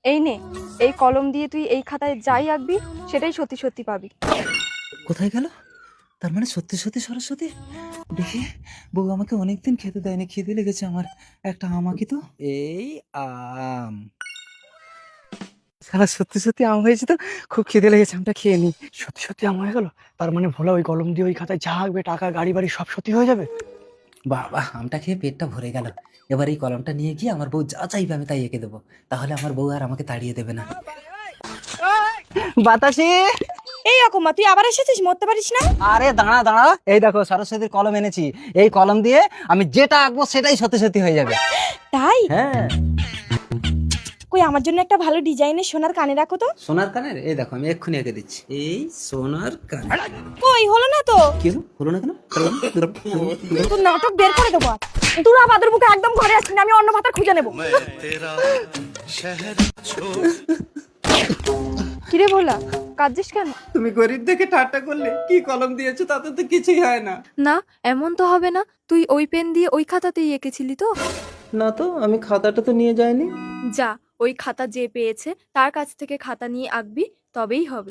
এই নে, এই কলম দিয়ে তুই এই খাতায় যাই আঁকবি সেটাই সত্যি সত্যি পাবি। কোথায় গেল? তার মানে সত্যি সত্যি সরস্বতী। দেখি, বউ আমাকে অনেকদিন খেতে দেয়নি, খিদে লেগেছে আমার। একটা আম আঁকি তো। এই আম। সারা সত্যি সত্যি আম হয়েছে তো, খুব খিদে লেগেছে, আমটা খেয়ে নি। সত্যি সত্যি আমার হয়ে গেল। তার মানে ভোলা ওই কলম দিয়ে ওই খাতায় যা আঁকবে, টাকা গাড়ি বাড়ি সব সত্যি হয়ে যাবে। বাবা, আমটা খেয়ে পেটটা ভরে গেল। এবার এই কলমটা নিয়ে গিয়ে আমার বউ যা চাইবে আমি তাই এঁকে দেবো। তাহলে আমার বউ আর আমাকে তাড়িয়ে দেবে না। বাতাসি, এই অকম্মা, তুই আবার এসেছিস, মরতে পারিস না। আরে দাঁড়া দাঁড়া, এই দেখো সরস্বতীর কলম এনেছি। এই কলম দিয়ে আমি যেটা আঁকবো সেটাই সত্যি সত্যি হয়ে যাবে। তাই? হ্যাঁ। কই আমার জন্য একটা ভালো ডিজাইনের সোনার কানে রাখো তো। সোনার কানের, এই দেখো আমি এক্ষুনি এঁকে দিচ্ছি। এই সোনার কানের। কই হলো না তো। কি হলো? হলো না কেন? তোর নাটক বের করে দেবো। তোর আবাদের মুখে একদম ঘরে আসবি না, আমি অন্য ভাতা খুঁজে নেবো। কিরে ভোলা, কাঁদছিস কেন? তুমি গরিব দেখে ঠাট্টা করলে, কি কলম দিয়েছো তাতে তো কিছুই হয় না। না, এমন তো হবে না। তুই ওই পেন দিয়ে ওই খাতাতেই এঁকেছিলি তো? না তো, আমি খাতাটা তো নিয়ে যাইনি। যা, ওই খাতা যে পেয়েছে তার কাছ থেকে খাতা নিয়ে আঁকবি, তবেই হবে।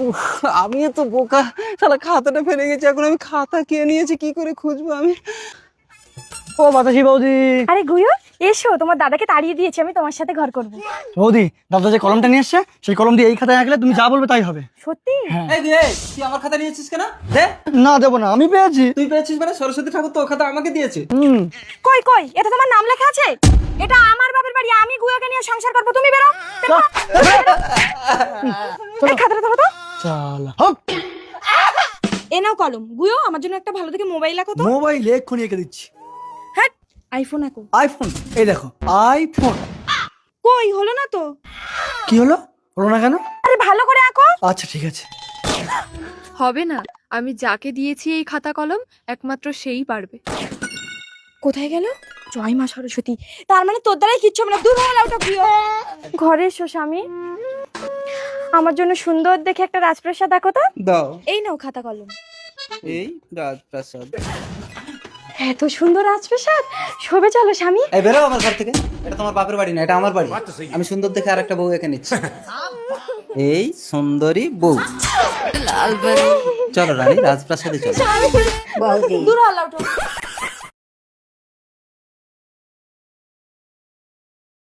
উফ, আমিও তো বোকা, শালা খাতাটা ফেলে গেছি। এখন আমি খাতা কে নিয়েছি, কি করে খুঁজবো আমি? ও বাতাসি বৌদি। আরে গুয়ো, এসো, তোমার দাদাকে তাড়িয়ে দিয়েছি, আমি তোমার সাথে ঘর করবো। বৌদি, দাদা যে কলমটা নিয়ে এসছে সেই কলম দিয়ে এই খাতায় আঁকলে তুমি যা বলবে তাই হবে। সত্যি? এই দে, তুই আমার খাতা নিয়েছিস কেন? দে। না দেবো না, আমি পেয়েছি। তুই পেয়েছিস মানে সরস্বতী ঠাকুর তো ও খাতা আমাকে দিয়েছে। কই কই, এটা তোমার নাম লেখা আছে? এটা আমার বাপের বাড়ি, আমি গুয়োকে নিয়ে সংসার করবো, তুমি বেরো। এই খাতাটা ধরো তো। চালা হপ। এ নাও কলম। গুয়ো, আমার জন্য একটা ভালো দেখে মোবাইল রাখো তো। মোবাইল এক্ষুনি এঁকে দিচ্ছি। হ্যাঁ, আইফোন আঁকো। আইফোন, এই দেখো আইফোন। কই হলো না তো। কি হলো? হলো না কেন? আরে ভালো করে আঁকো। আচ্ছা ঠিক আছে। হবে না, আমি যাকে দিয়েছি এই খাতা কলম একমাত্র সেই পারবে। কোথায় গেল? জয় মা সরস্বতী, তার মানে তোর দ্বারাই কিচ্ছু হবে না, দূর হয়ে ওটা প্রিয়। ঘরে এসো স্বামী, আমার জন্য সুন্দর দেখে একটা রাজপ্রাসাদ আঁকো তো। দাও। এই নাও খাতা কলম। এই রাজপ্রাসাদ। এত সুন্দর রাজপ্রাসাদ, শোবে চলো স্বামী। এই বেরো আমার ঘর থেকে। এটা তোমার বাপের বাড়ি না, এটা আমার বাড়ি। আমি সুন্দর দেখে আর একটা বউ এঁকে নিচ্ছি। এই সুন্দরী বউ। চলো রানী, রাজপ্রাসাদে চলো। দূর হলো ওটা।